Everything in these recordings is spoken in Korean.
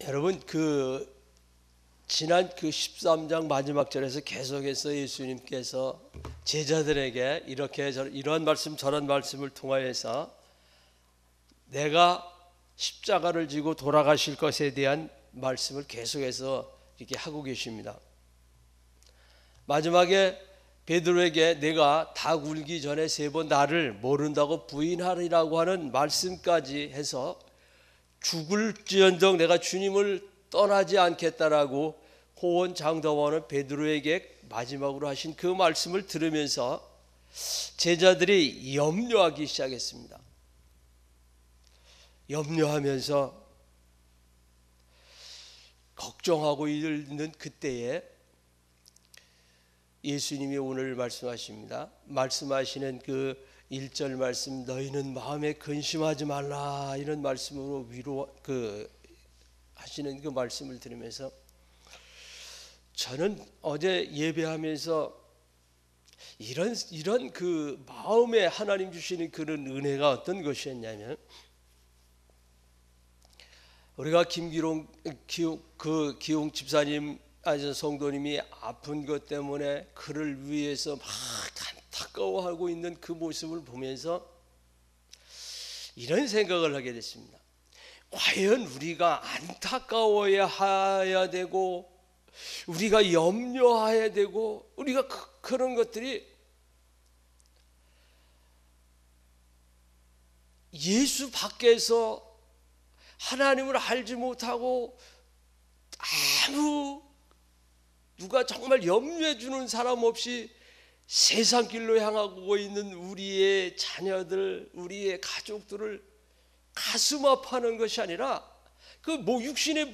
여러분 지난 13장 마지막 절에서 계속해서 예수님께서 제자들에게 이러한 말씀 저런 말씀을 통하여서 내가 십자가를 지고 돌아가실 것에 대한 말씀을 계속해서 이렇게 하고 계십니다. 마지막에 베드로에게 내가 닭 울기 전에 3번 나를 모른다고 부인하리라고 하는 말씀까지 해서 죽을지언정 내가 주님을 떠나지 않겠다라고 호언장담하는 베드로에게 마지막으로 하신 그 말씀을 들으면서 제자들이 염려하기 시작했습니다. 염려하면서 걱정하고 있는 그때에 예수님이 오늘 말씀하십니다. 말씀하시는 그 1절 말씀, 너희는 마음에 근심하지 말라, 이런 말씀으로 하시는 그 말씀을 들으면서 저는 어제 예배하면서 이런 그 마음에 하나님 주시는 그런 은혜가 어떤 것이었냐면, 우리가 기용 집사님 성도님이 아픈 것 때문에 그를 위해서 막 안타까워하고 있는 그 모습을 보면서 이런 생각을 하게 됐습니다. 과연 우리가 안타까워야 되고 우리가 염려해야 되고 우리가 그런 것들이 예수 밖에서 하나님을 알지 못하고 누가 정말 염려해 주는 사람 없이 세상 길로 향하고 있는 우리의 자녀들, 우리의 가족들을 가슴 아파하는 것이 아니라 육신의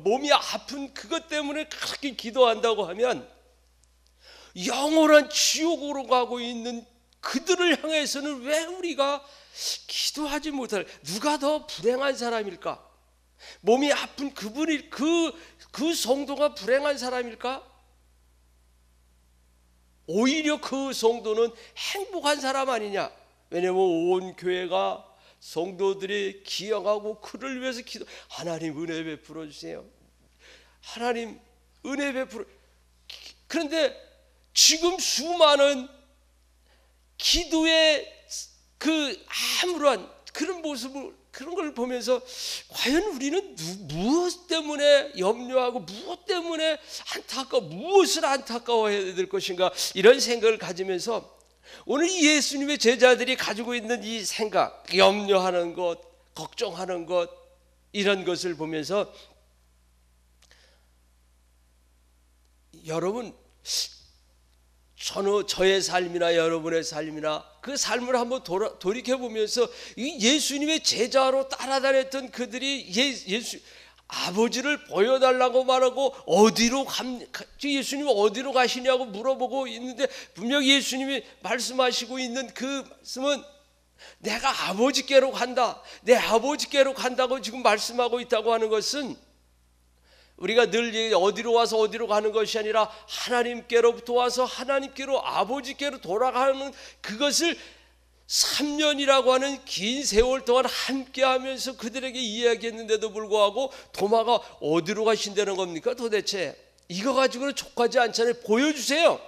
몸이 아픈 그것 때문에 그렇게 기도한다고 하면 영원한 지옥으로 가고 있는 그들을 향해서는 왜 우리가 기도하지 못할, 누가 더 불행한 사람일까? 몸이 아픈 그분이 그 성도가 불행한 사람일까? 오히려 그 성도는 행복한 사람 아니냐? 왜냐하면 온 교회가 성도들이 기억하고 그를 위해서 하나님 은혜 베풀어 주세요. 하나님 은혜 베풀어. 그런데 지금 수많은 기도의 아무런 그런 모습을, 그런 걸 보면서 과연 우리는 무엇 때문에 염려하고 무엇 때문에 무엇을 안타까워해야 될 것인가, 이런 생각을 가지면서 오늘 예수님의 제자들이 가지고 있는 이 생각, 염려하는 것, 걱정하는 것, 이런 것을 보면서 여러분, 저의 삶이나 여러분의 삶이나 그 삶을 한번 돌이켜보면서 이 예수님의 제자로 따라다녔던 그들이 아버지를 보여달라고 말하고 예수님이 어디로 가시냐고 물어보고 있는데, 분명히 예수님이 말씀하시고 있는 그 말씀은 내가 아버지께로 간다, 내 아버지께로 간다고 지금 말씀하고 있다고 하는 것은 우리가 늘 어디로 와서 어디로 가는 것이 아니라 하나님께로부터 와서 하나님께로, 아버지께로 돌아가는 그것을 3년이라고 하는 긴 세월 동안 함께 하면서 그들에게 이야기했는데도 불구하고 도마가 어디로 가신다는 겁니까? 도대체 이거 가지고는 족하지 않잖아요. 보여주세요.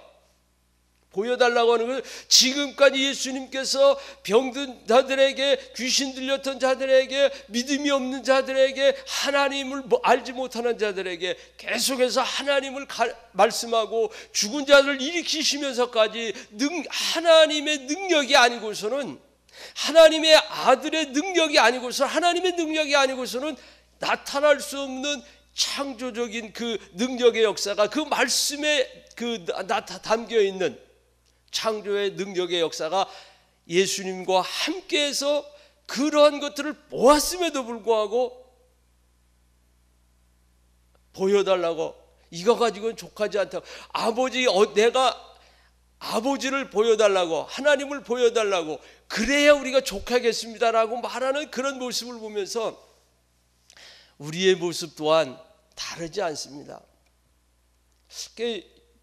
보여달라고 하는 걸, 지금까지 예수님께서 병든 자들에게, 귀신 들렸던 자들에게, 믿음이 없는 자들에게, 하나님을 알지 못하는 자들에게 계속해서 하나님을 말씀하고 죽은 자들을 일으키시면서까지 하나님의 능력이 아니고서는, 하나님의 아들의 능력이 아니고서, 하나님의 능력이 아니고서는 나타날 수 없는 창조적인 그 능력의 역사가 그 말씀에 담겨 있는 창조의 능력의 역사가 예수님과 함께해서 그러한 것들을 보았음에도 불구하고 보여달라고, 이거 가지고는 족하지 않다고, 내가 아버지를 보여달라고, 하나님을 보여달라고, 그래야 우리가 족하겠습니다라고 말하는 그런 모습을 보면서 우리의 모습 또한 다르지 않습니다.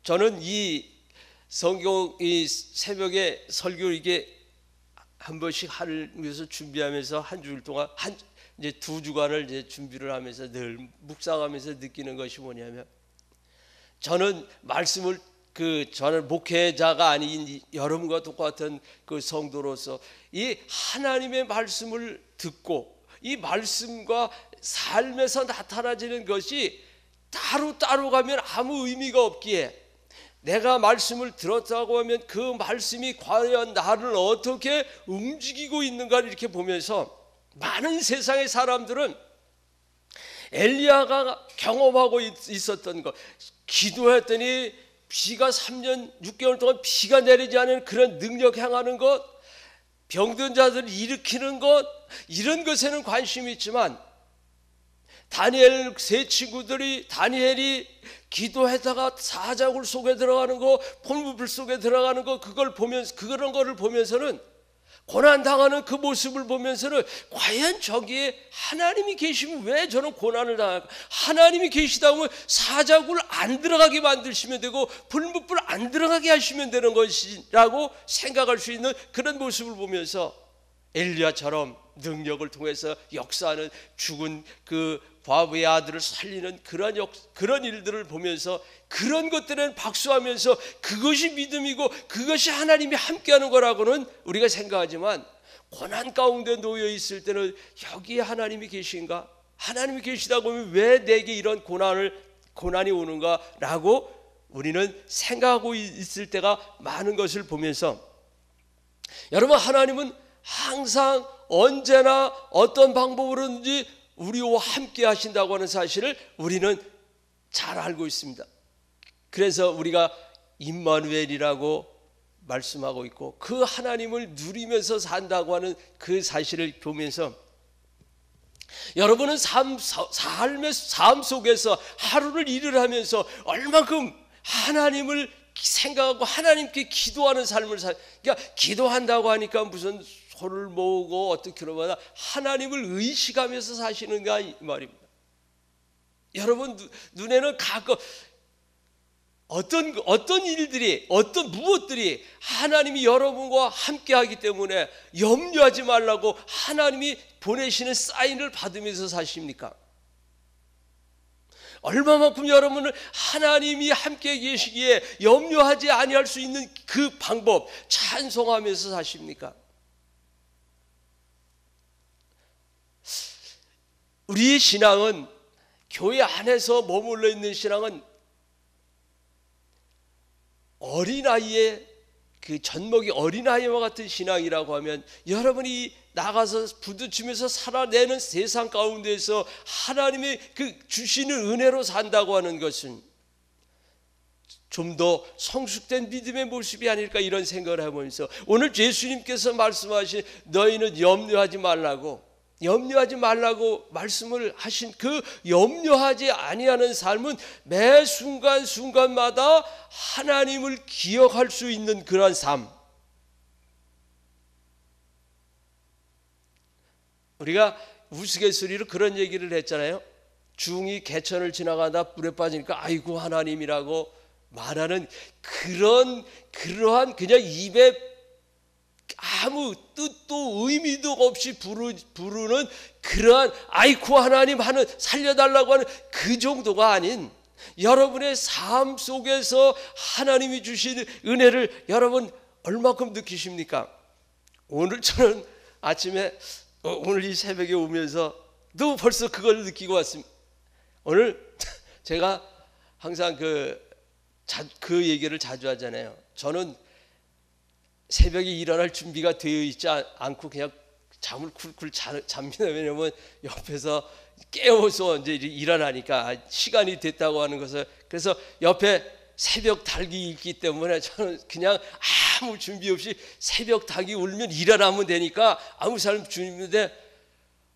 저는 이 성경, 이 새벽에 설교 이게 한 번씩 하를 위해서 준비하면서 한 주일 동안 이제 2주간을 이제 준비를 하면서 늘 묵상하면서 느끼는 것이 뭐냐면, 저는 말씀을 저는 목회자가 아닌 여러분과 똑같은 그 성도로서 이 하나님의 말씀을 듣고 이 말씀과 삶에서 나타나지는 것이 따로 가면 아무 의미가 없기에, 내가 말씀을 들었다고 하면 그 말씀이 과연 나를 어떻게 움직이고 있는가를 이렇게 보면서, 많은 세상의 사람들은 엘리야가 경험하고 있었던 것, 기도했더니 비가 3년 6개월 동안 비가 내리지 않은 그런 능력 행하는 것, 병든 자들을 일으키는 것, 이런 것에는 관심이 있지만, 다니엘 세 친구들이 다니엘이 기도했다가 사자굴 속에 들어가는 거, 폴무불 속에 들어가는 거, 그걸 보면서, 그런 거를 보면서는, 고난 당하는 그 모습을 보면서는, 과연 저기에 하나님이 계시면 왜 저는 고난을 당할까? 하나님이 계시다 보면 사자굴 안 들어가게 만드시면 되고 불무불 안 들어가게 하시면 되는 것이라고 생각할 수 있는 그런 모습을 보면서, 엘리야처럼 능력을 통해서 역사하는, 죽은 그 과부의 아들을 살리는 그런 일들을 보면서, 그런 것들은 박수하면서 그것이 믿음이고 그것이 하나님이 함께하는 거라고는 우리가 생각하지만, 고난 가운데 놓여 있을 때는 여기에 하나님이 계신가? 하나님이 계시다고 하면 왜 내게 이런 고난이 오는가? 라고 우리는 생각하고 있을 때가 많은 것을 보면서, 여러분, 하나님은 항상 언제나 어떤 방법으로든지 우리와 함께 하신다고 하는 사실을 우리는 잘 알고 있습니다. 그래서 우리가 임마누엘이라고 말씀하고 있고, 그 하나님을 누리면서 산다고 하는 그 사실을 보면서, 여러분은 삶의 삶 속에서 하루를 일을 하면서 얼만큼 하나님을 생각하고 하나님께 기도하는 삶을 그러니까 기도한다고 하니까 무슨 소를 모으고 어떻게 그러거나 하나님을 의식하면서 사시는가 이 말입니다. 여러분 눈에는 가끔 어떤 일들이, 무엇들이 하나님이 여러분과 함께하기 때문에 염려하지 말라고 하나님이 보내시는 사인을 받으면서 사십니까? 얼마만큼 여러분을 하나님이 함께 계시기에 염려하지 아니할 수 있는 그 방법 찬송하면서 사십니까? 우리의 신앙은, 교회 안에서 머물러 있는 신앙은 어린아이의 그 젖먹이 어린아이와 같은 신앙이라고 하면, 여러분이 나가서 부딪히면서 살아내는 세상 가운데서 하나님의 그 주시는 은혜로 산다고 하는 것은 좀 더 성숙된 믿음의 모습이 아닐까, 이런 생각을 해보면서, 오늘 예수님께서 말씀하신 너희는 염려하지 말라고 말씀을 하신 그 염려하지 아니하는 삶은 매 순간순간마다 하나님을 기억할 수 있는 그러한 삶. 우리가 우스갯소리로 그런 얘기를 했잖아요. 중이 개천을 지나가다 물에 빠지니까 아이고 하나님이라고 말하는 그러한 그냥 입에 아무 뜻도 의미도 없이 부르는 그러한 아이쿠 하나님 하는, 살려달라고 하는 그 정도가 아닌, 여러분의 삶 속에서 하나님이 주신 은혜를 여러분 얼마큼 느끼십니까? 오늘 저는 아침에 오늘 이 새벽에 오면서 또 벌써 그걸 느끼고 왔습니다. 오늘 제가 항상 그 얘기를 자주 하잖아요. 저는 새벽에 일어날 준비가 되어 있지 않고 그냥 잠을 쿨쿨 잡니다. 왜냐하면 옆에서 깨워서 이제 일어나니까 시간이 됐다고 하는 것을. 그래서 옆에 새벽 닭이 있기 때문에 저는 그냥 아무 준비 없이 새벽 닭이 울면 일어나면 되니까 아무 사람 주는데,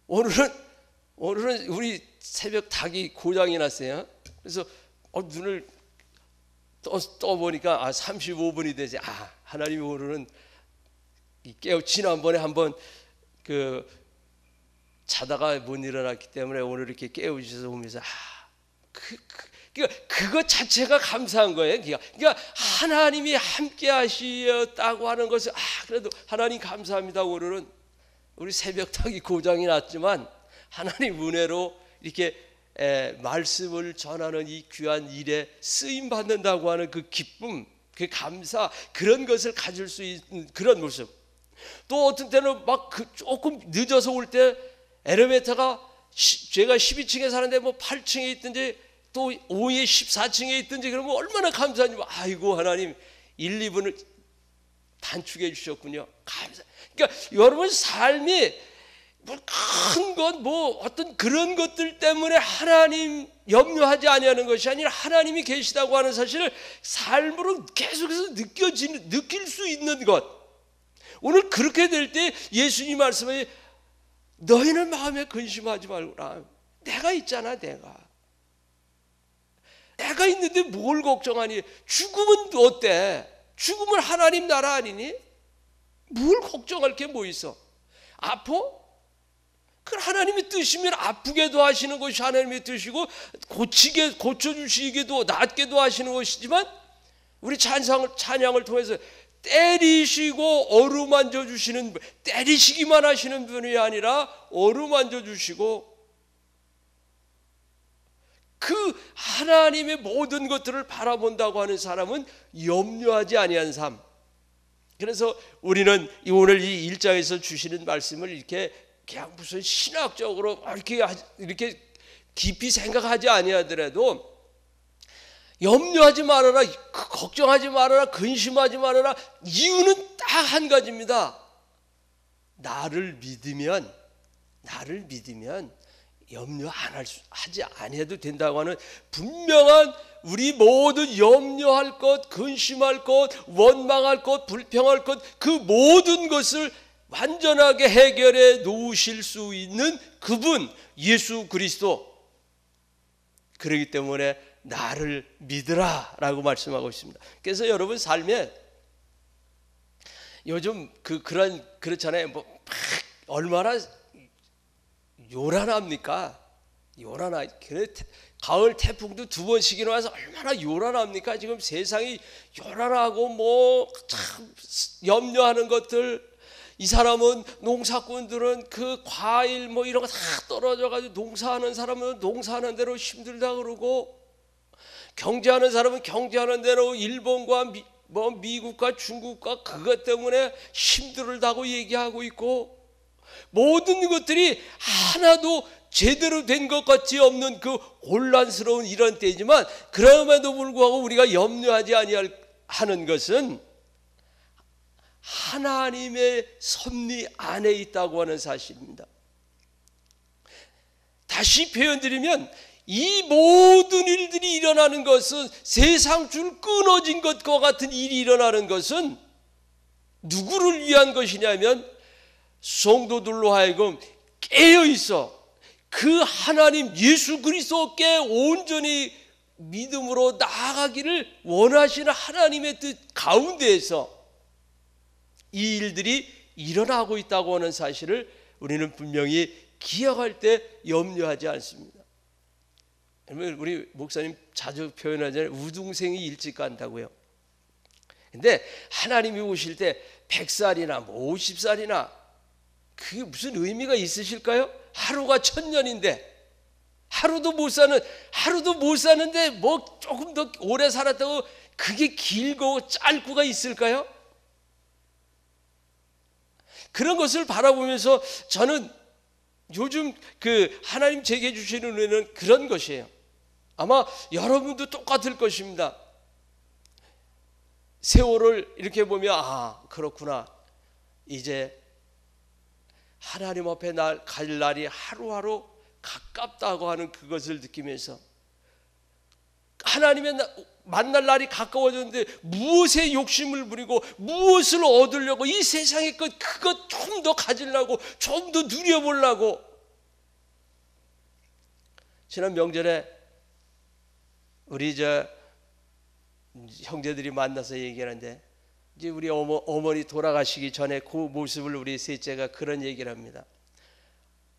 오늘은 우리 새벽 닭이 고장이 났어요. 그래서 눈을 떠보니까 35분이 되지. 하나님이 오늘은 지난번에 한번 자다가 못 일어났기 때문에 오늘 이렇게 깨우셔서 오면서 그것 자체가 감사한 거예요. 그러니까 하나님이 함께 하시었다고 하는 것을 그래도 하나님 감사합니다. 오늘은 우리 새벽 닭이 고장이 났지만 하나님 은혜로 이렇게 말씀을 전하는 이 귀한 일에 쓰임 받는다고 하는 그 기쁨, 그 감사, 그런 것을 가질 수 있는 그런 모습. 또 어떤 때는 막 조금 늦어서 올 때 엘리베이터가 제가 12층에 사는데 뭐 8층에 있든지 또 5에 14층에 있든지 그러면 얼마나 감사하니. 아이고 하나님 1, 2분을 단축해 주셨군요. 감사. 그러니까 여러분 삶이 뭐 큰 것, 뭐 어떤 그런 것들 때문에 하나님 염려하지 아니하는 것이 아니라 하나님이 계시다고 하는 사실을 삶으로 계속해서 느낄 수 있는 것. 오늘 그렇게 될 때 예수님 말씀에 너희는 마음에 근심하지 말거라. 내가 있잖아. 내가 있는데 뭘 걱정하니? 죽으면 어때? 죽으면 하나님 나라 아니니? 뭘 걱정할 게 뭐 있어? 아파? 그 하나님의 뜻이면 아프게도 하시는 것이 하나님의 뜻이고 고쳐주시기도 낫게도 하시는 것이지만 우리 찬양을 통해서 때리시고 어루만져 주시는, 때리시기만 하시는 분이 아니라 어루만져 주시고 그 하나님의 모든 것들을 바라본다고 하는 사람은 염려하지 아니한 삶. 그래서 우리는 오늘 이 1장에서 주시는 말씀을 이렇게 그냥 무슨 신학적으로 이렇게 깊이 생각하지 아니하더라도 염려하지 말아라, 걱정하지 말아라, 근심하지 말아라. 이유는 딱 한 가지입니다. 나를 믿으면 하지 아니해도 된다고 하는 분명한, 우리 모든 염려할 것, 근심할 것, 원망할 것, 불평할 것, 그 모든 것을 완전하게 해결해 놓으실 수 있는 그분 예수 그리스도. 그렇기 때문에 나를 믿으라 라고 말씀하고 있습니다. 그래서 여러분 삶에 요즘 그렇잖아요. 뭐 얼마나 요란합니까? 가을 태풍도 2번씩이나 와서 얼마나 요란합니까? 지금 세상이 요란하고 뭐 참 염려하는 것들. 이 사람은, 농사꾼들은 그 과일 뭐 이런 거 다 떨어져가지고 농사하는 사람은 농사하는 대로 힘들다 그러고, 경제하는 사람은 경제하는 대로 일본과 미국과 중국과 그것 때문에 힘들다고 얘기하고 있고, 모든 것들이 하나도 제대로 된 것 같지 없는 그 혼란스러운 이런 때이지만, 그럼에도 불구하고 우리가 염려하지 아니하는 것은 하나님의 섭리 안에 있다고 하는 사실입니다. 다시 표현드리면 이 모든 일들이 일어나는 것은, 세상 줄 끊어진 것과 같은 일이 일어나는 것은 누구를 위한 것이냐면 성도들로 하여금 깨어 있어 그 하나님 예수 그리스도께 온전히 믿음으로 나아가기를 원하시는 하나님의 뜻 가운데에서 이 일들이 일어나고 있다고 하는 사실을 우리는 분명히 기억할 때 염려하지 않습니다. 우리 목사님 자주 표현하잖아요. 우등생이 일찍 간다고요. 근데 하나님이 오실 때 100살이나 뭐 50살이나 그게 무슨 의미가 있으실까요? 하루가 1000년인데 하루도 못 사는데 뭐 조금 더 오래 살았다고 그게 길고 짧고가 있을까요? 그런 것을 바라보면서 저는 요즘 그 하나님 제게 주시는 은혜는 그런 것이에요. 아마 여러분도 똑같을 것입니다. 세월을 이렇게 보면 그렇구나. 이제 하나님 앞에 갈 날이 하루하루 가깝다고 하는 그것을 느끼면서, 하나님의 만날 날이 가까워졌는데 무엇에 욕심을 부리고 무엇을 얻으려고 이 세상의 그것 좀 더 가지려고, 좀 더 누려보려고. 지난 명절에 우리 형제들이 만나서 얘기하는데, 이제 우리 어머니 돌아가시기 전에 그 모습을 우리 셋째가 그런 얘기를 합니다.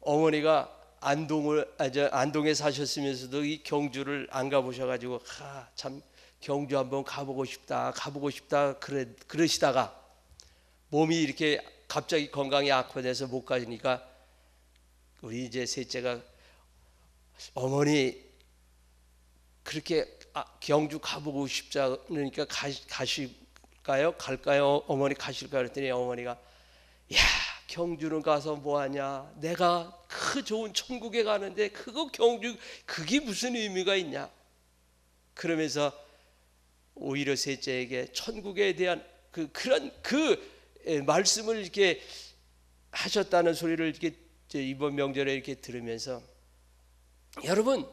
어머니가 안동에 사셨으면서도 이 경주를 안 가보셔가지고 참 경주 한번 가보고 싶다 그러시다가 몸이 이렇게 갑자기 건강이 악화돼서 못 가니까 우리 이제 셋째가 어머니 그렇게 경주 가보고 싶지 않으니까 가실까요? 갈까요? 어머니 가실까요? 그랬더니 어머니가 야, 경주는 가서 뭐하냐? 내가 그 좋은 천국에 가는데 그거 경주 그게 무슨 의미가 있냐? 그러면서 오히려 셋째에게 천국에 대한 그런 말씀을 이렇게 하셨다는 소리를 이렇게 이번 명절에 이렇게 들으면서 여러분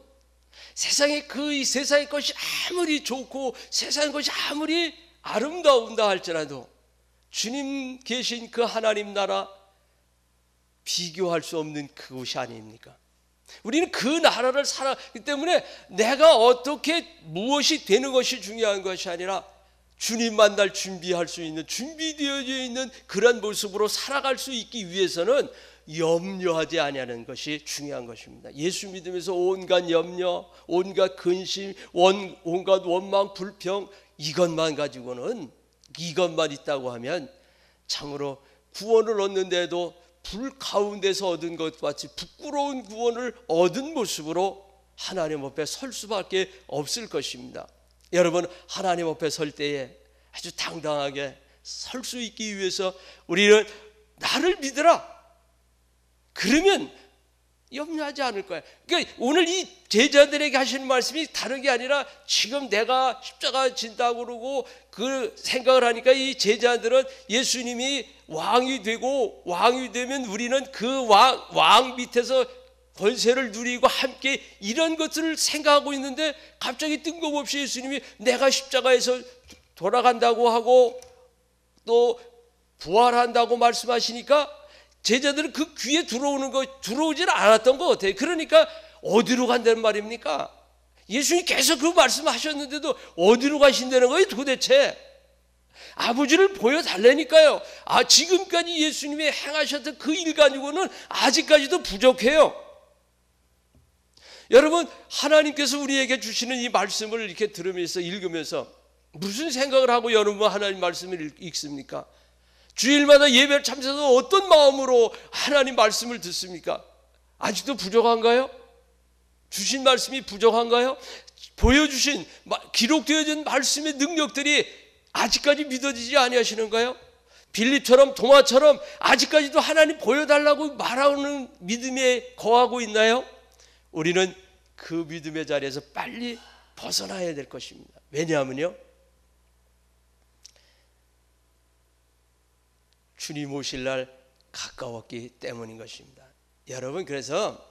세상에 이 세상의 것이 아무리 좋고 세상의 것이 아무리 아름다운다 할지라도 주님 계신 그 하나님 나라 비교할 수 없는 그곳이 아닙니까? 우리는 그 나라를 살아가기 때문에 내가 어떻게 무엇이 되는 것이 중요한 것이 아니라 주님 만날 준비할 수 있는 준비되어져 있는 그런 모습으로 살아갈 수 있기 위해서는 염려하지 아니하는 것이 중요한 것입니다. 예수 믿으면서 온갖 염려, 온갖 근심, 온갖 원망, 불평 이것만 가지고는 이것만 있다고 하면 참으로 구원을 얻는데도 불 가운데서 얻은 것 같이 부끄러운 구원을 얻은 모습으로 하나님 앞에 설 수밖에 없을 것입니다. 여러분 하나님 앞에 설 때에 아주 당당하게 설 수 있기 위해서 우리는 나를 믿으라. 그러면 염려하지 않을 거야. 그러니까 오늘 이 제자들에게 하시는 말씀이 다른 게 아니라 지금 내가 십자가 진다고 그러고 그 생각을 하니까 이 제자들은 예수님이 왕이 되고 왕이 되면 우리는 그 왕 밑에서 권세를 누리고 함께 이런 것들을 생각하고 있는데 갑자기 뜬금없이 예수님이 내가 십자가에서 돌아간다고 하고 또 부활한다고 말씀하시니까 제자들은 그 귀에 들어오질 않았던 것 같아요. 그러니까 어디로 간다는 말입니까? 예수님이 계속 그 말씀하셨는데도 어디로 가신다는 거예요 도대체? 아버지를 보여달라니까요. 지금까지 예수님이 행하셨던 그 일 가지고는 아직까지도 부족해요. 여러분 하나님께서 우리에게 주시는 이 말씀을 이렇게 들으면서 읽으면서 무슨 생각을 하고 여러분 하나님 말씀을 읽습니까? 주일마다 예배를 참석해서 어떤 마음으로 하나님 말씀을 듣습니까? 아직도 부족한가요? 주신 말씀이 부족한가요? 보여주신 기록되어진 말씀의 능력들이 아직까지 믿어지지 아니하시는가요? 빌립처럼 도마처럼 아직까지도 하나님 보여달라고 말하는 믿음에 거하고 있나요? 우리는 그 믿음의 자리에서 빨리 벗어나야 될 것입니다. 왜냐하면요 주님 오실 날 가까웠기 때문인 것입니다. 여러분 그래서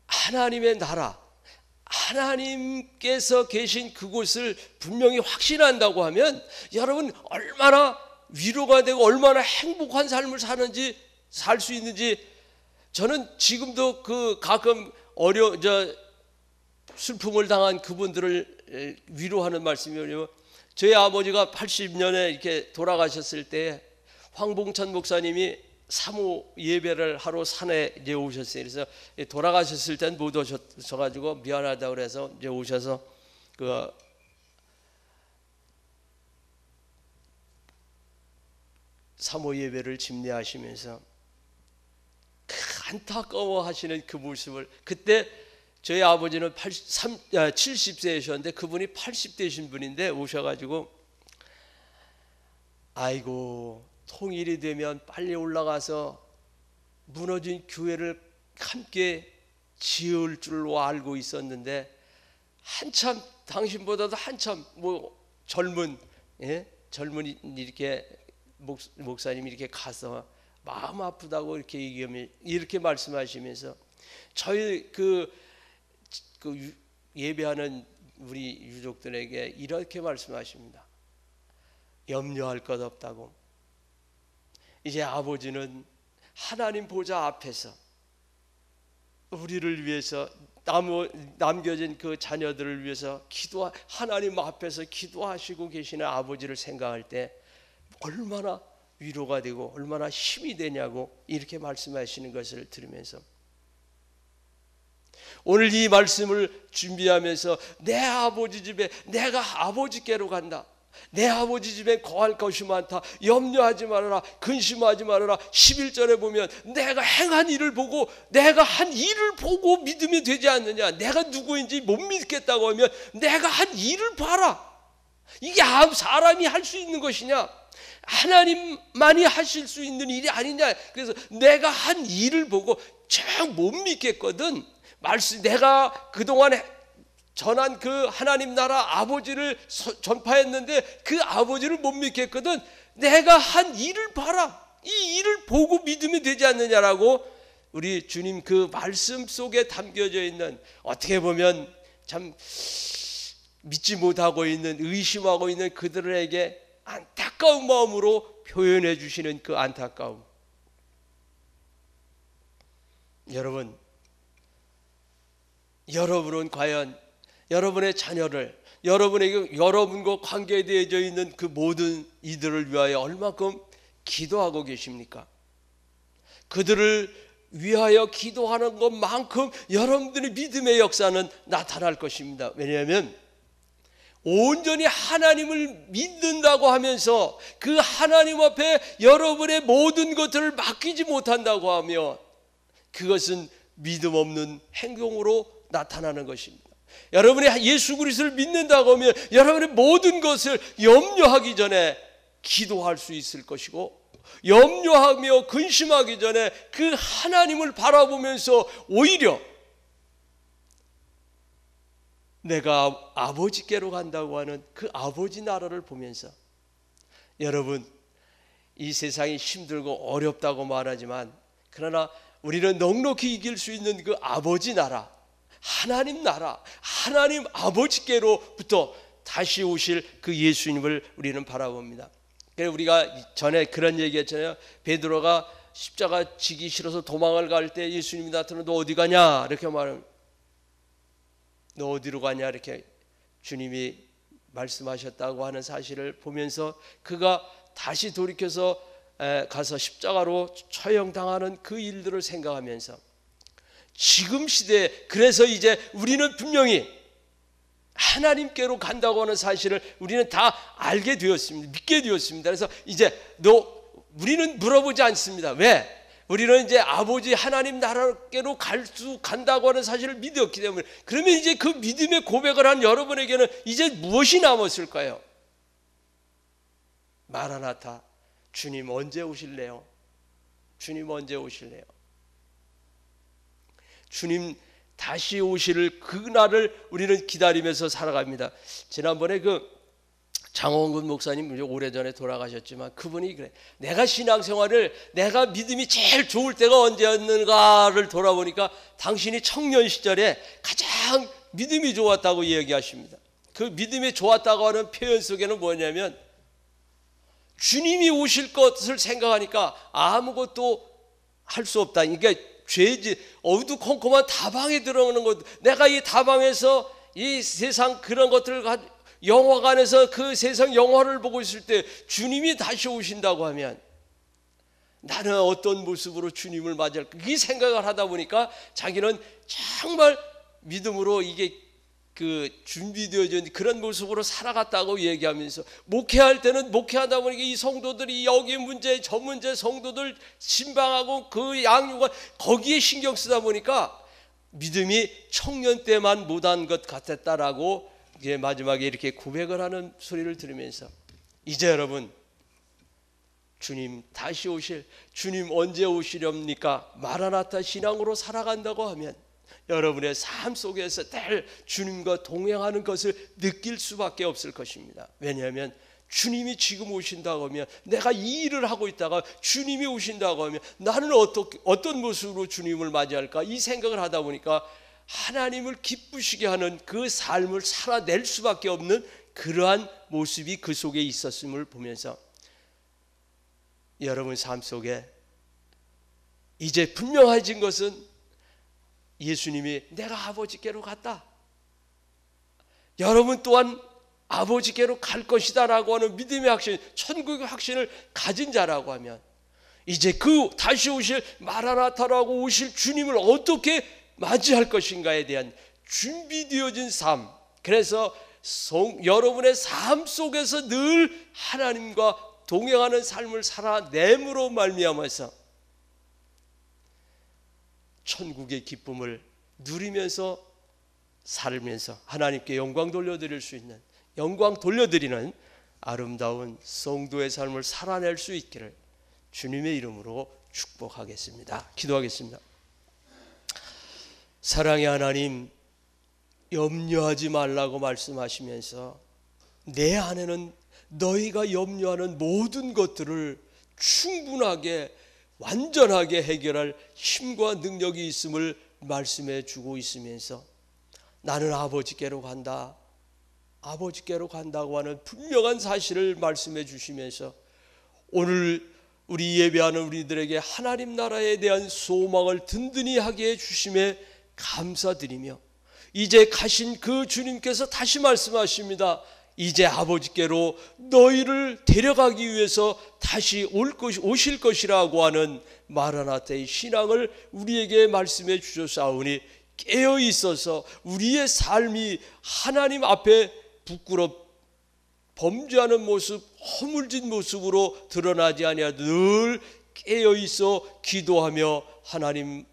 하나님의 나라 하나님께서 계신 그곳을 분명히 확신한다고 하면 여러분 얼마나 위로가 되고 얼마나 행복한 삶을 살 수 있는지 저는 지금도 가끔 슬픔을 당한 그분들을 위로하는 말씀이 뭐냐면 저희 아버지가 80년에 이렇게 돌아가셨을 때 황봉천 목사님이 사모 예배를 하러 산에 이제 오셨어요. 그래서 돌아가셨을 땐 못 오셔가지고 미안하다고 그래서 이제 오셔서 그 사모 예배를 집례하시면서 안타까워하시는 그 모습을 그때 저희 아버지는 70세이셨는데 그분이 80대이신 분인데 오셔가지고 아이고 통일이 되면 빨리 올라가서 무너진 교회를 함께 지을 줄로 알고 있었는데 한참 당신보다도 한참 젊은 이렇게 목사님이 이렇게 가서 마음 아프다고 이렇게 말씀하시면서 저희 그 예배하는 우리 유족들에게 이렇게 말씀하십니다. 염려할 것 없다고. 이제 아버지는 하나님 보좌 앞에서 우리를 위해서 남겨진 그 자녀들을 위해서 하나님 앞에서 기도하시고 계시는 아버지를 생각할 때 얼마나 위로가 되고 얼마나 힘이 되냐고 이렇게 말씀하시는 것을 들으면서 오늘 이 말씀을 준비하면서 내 아버지 집에 내가 아버지께로 간다. 내 아버지 집에 거할 것이 많다. 염려하지 말아라. 근심하지 말아라. 11절에 보면 내가 행한 일을 보고 내가 한 일을 보고 믿으면 되지 않느냐. 내가 누구인지 못 믿겠다고 하면 내가 한 일을 봐라. 이게 사람이 할 수 있는 것이냐? 하나님만이 하실 수 있는 일이 아니냐. 그래서 내가 한 일을 보고 정 못 믿겠거든. 내가 그동안 전한 그 하나님 나라 아버지를 전파했는데 그 아버지를 못 믿겠거든. 내가 한 일을 봐라. 이 일을 보고 믿으면 되지 않느냐라고 우리 주님 그 말씀 속에 담겨져 있는, 어떻게 보면 참 믿지 못하고 있는, 의심하고 있는 그들에게 안타까운 마음으로 표현해 주시는 그 안타까움. 여러분은 과연 여러분의 자녀를, 여러분과 관계되어져 있는 그 모든 이들을 위하여 얼마큼 기도하고 계십니까? 그들을 위하여 기도하는 것만큼 여러분들의 믿음의 역사는 나타날 것입니다. 왜냐하면 온전히 하나님을 믿는다고 하면서 그 하나님 앞에 여러분의 모든 것들을 맡기지 못한다고 하며 그것은 믿음 없는 행동으로 나타나는 것입니다. 여러분이 예수 그리스도를 믿는다고 하면 여러분의 모든 것을 염려하기 전에 기도할 수 있을 것이고, 염려하며 근심하기 전에 그 하나님을 바라보면서 오히려 내가 아버지께로 간다고 하는 그 아버지 나라를 보면서, 여러분 이 세상이 힘들고 어렵다고 말하지만 그러나 우리는 넉넉히 이길 수 있는 그 아버지 나라, 하나님 나라, 하나님 아버지께로부터 다시 오실 그 예수님을 우리는 바라봅니다. 그래서 우리가 전에 그런 얘기했잖아요. 베드로가 십자가 지기 싫어서 도망을 갈 때 예수님이 나타나 너 어디 가냐 이렇게 말하면, 너 어디로 가냐 이렇게 주님이 말씀하셨다고 하는 사실을 보면서 그가 다시 돌이켜서 가서 십자가로 처형당하는 그 일들을 생각하면서 지금 시대에, 그래서 이제 우리는 분명히 하나님께로 간다고 하는 사실을 우리는 다 알게 되었습니다. 믿게 되었습니다. 그래서 이제 우리는 물어보지 않습니다. 왜? 우리는 이제 아버지 하나님 나라께로 간다고 하는 사실을 믿었기 때문에. 그러면 이제 그 믿음의 고백을 한 여러분에게는 이제 무엇이 남았을까요? 마라나타, 주님 언제 오실래요? 주님 언제 오실래요? 주님 다시 오실 그날을 우리는 기다리면서 살아갑니다. 지난번에 그 장원근 목사님 오래전에 돌아가셨지만 그분이 그래, 내가 신앙생활을, 내가 믿음이 제일 좋을 때가 언제였는가를 돌아보니까 당신이 청년 시절에 가장 믿음이 좋았다고 이야기하십니다. 그 믿음이 좋았다고 하는 표현 속에는 뭐냐면 주님이 오실 것을 생각하니까 아무것도 할 수 없다. 그러니까 죄지 어두컴컴한 다방에 들어오는 것, 내가 이 다방에서 이 세상 그런 것들을 영화관에서 그 세상 영화를 보고 있을 때 주님이 다시 오신다고 하면 나는 어떤 모습으로 주님을 맞이할까, 이 생각을 하다 보니까 자기는 정말 믿음으로 이게 그 준비되어진 그런 모습으로 살아갔다고 얘기하면서, 목회할 때는 목회하다 보니까 이 성도들이 여기 문제 저 문제 성도들 신방하고 그 양육을 거기에 신경 쓰다 보니까 믿음이 청년 때만 못한 것 같았다라고 이제 마지막에 이렇게 고백을 하는 소리를 들으면서, 이제 여러분 주님 다시 오실, 주님 언제 오시렵니까? 마라나타 신앙으로 살아간다고 하면 여러분의 삶 속에서 늘 주님과 동행하는 것을 느낄 수밖에 없을 것입니다. 왜냐하면 주님이 지금 오신다고 하면, 내가 이 일을 하고 있다가 주님이 오신다고 하면 나는 어떤 모습으로 주님을 맞이할까, 이 생각을 하다 보니까 하나님을 기쁘시게 하는 그 삶을 살아낼 수밖에 없는 그러한 모습이 그 속에 있었음을 보면서, 여러분 삶 속에 이제 분명해진 것은 예수님이 내가 아버지께로 갔다, 여러분 또한 아버지께로 갈 것이다 라고 하는 믿음의 확신, 천국의 확신을 가진 자라고 하면 이제 그 다시 오실 마라나타라고 오실 주님을 어떻게 맞이할 것인가에 대한 준비되어진 삶, 그래서 여러분의 삶 속에서 늘 하나님과 동행하는 삶을 살아냄으로 말미암아서 천국의 기쁨을 누리면서 살면서 하나님께 영광 돌려드릴 수 있는, 영광 돌려드리는 아름다운 성도의 삶을 살아낼 수 있기를 주님의 이름으로 축복하겠습니다. 기도하겠습니다. 사랑의 하나님, 염려하지 말라고 말씀하시면서 내 안에는 너희가 염려하는 모든 것들을 충분하게 완전하게 해결할 힘과 능력이 있음을 말씀해 주고 있으면서 나는 아버지께로 간다, 아버지께로 간다고 하는 분명한 사실을 말씀해 주시면서 오늘 우리 예배하는 우리들에게 하나님 나라에 대한 소망을 든든히 하게 해주심에 감사드리며 이제 가신 그 주님께서 다시 말씀하십니다. 이제 아버지께로 너희를 데려가기 위해서 다시 오실 것이라고 하는 마라나타의 신앙을 우리에게 말씀해 주셨사오니 깨어 있어서 우리의 삶이 하나님 앞에 범죄하는 모습, 허물진 모습으로 드러나지 아니하되 늘 깨어 있어 기도하며 하나님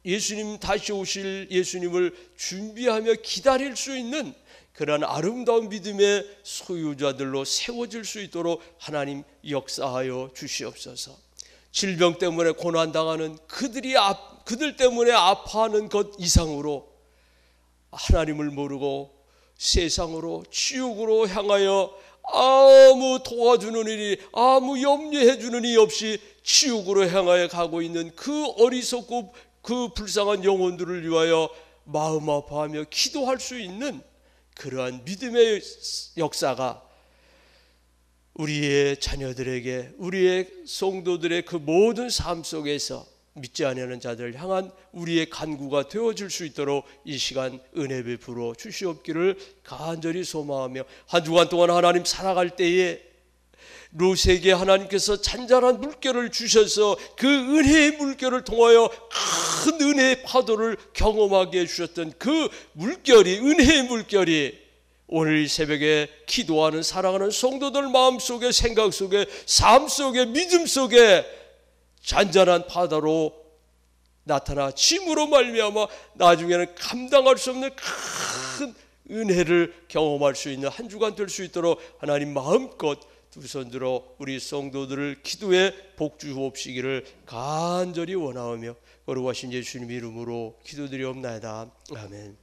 예수님 다시 오실 예수님을 준비하며 기다릴 수 있는 그런 아름다운 믿음의 소유자들로 세워질 수 있도록 하나님 역사하여 주시옵소서. 질병 때문에 고난당하는 그들 때문에 아파하는 것 이상으로 하나님을 모르고 세상으로 지옥으로 향하여 아무 도와주는 일이, 아무 염려해 주는 일이 없이 지옥으로 향하여 가고 있는 그 어리석고 그 불쌍한 영혼들을 위하여 마음 아파하며 기도할 수 있는 그러한 믿음의 역사가 우리의 자녀들에게, 우리의 성도들의 그 모든 삶 속에서 믿지 아니하는 자들을 향한 우리의 간구가 되어질 수 있도록 이 시간 은혜 베풀어 주시옵기를 간절히 소망하며 한 주간 동안 하나님 살아갈 때에 롯에게 하나님께서 잔잔한 물결을 주셔서 그 은혜의 물결을 통하여 큰 은혜의 파도를 경험하게 해주셨던 그 물결이, 은혜의 물결이 오늘 이 새벽에 기도하는 사랑하는 성도들 마음속에, 생각 속에, 삶 속에, 믿음 속에 잔잔한 바다로 나타나 짐으로 말미암아 나중에는 감당할 수 없는 큰 은혜를 경험할 수 있는 한 주간 될 수 있도록 하나님 마음껏 두 손 들어 우리 성도들을 기도에 복주옵시기를 간절히 원하오며 거룩하신 예수님 이름으로 기도드리옵나이다. 아멘.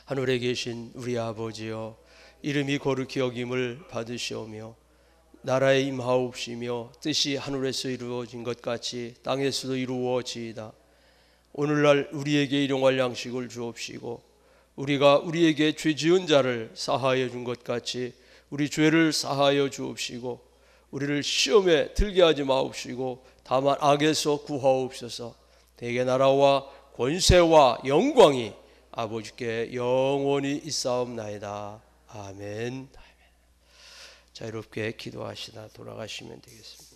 하늘에 계신 우리 아버지여, 이름이 거룩히 여김을 받으시오며 나라에 임하옵시며 뜻이 하늘에서 이루어진 것 같이 땅에서도 이루어지이다. 오늘날 우리에게 일용할 양식을 주옵시고 우리가 우리에게 죄 지은 자를 사하여 준 것 같이 우리 죄를 사하여 주옵시고 우리를 시험에 들게 하지 마옵시고 다만 악에서 구하옵소서. 대개 나라와 권세와 영광이 아버지께 영원히 있사옵나이다. 아멘. 자유롭게 기도하시다 돌아가시면 되겠습니다.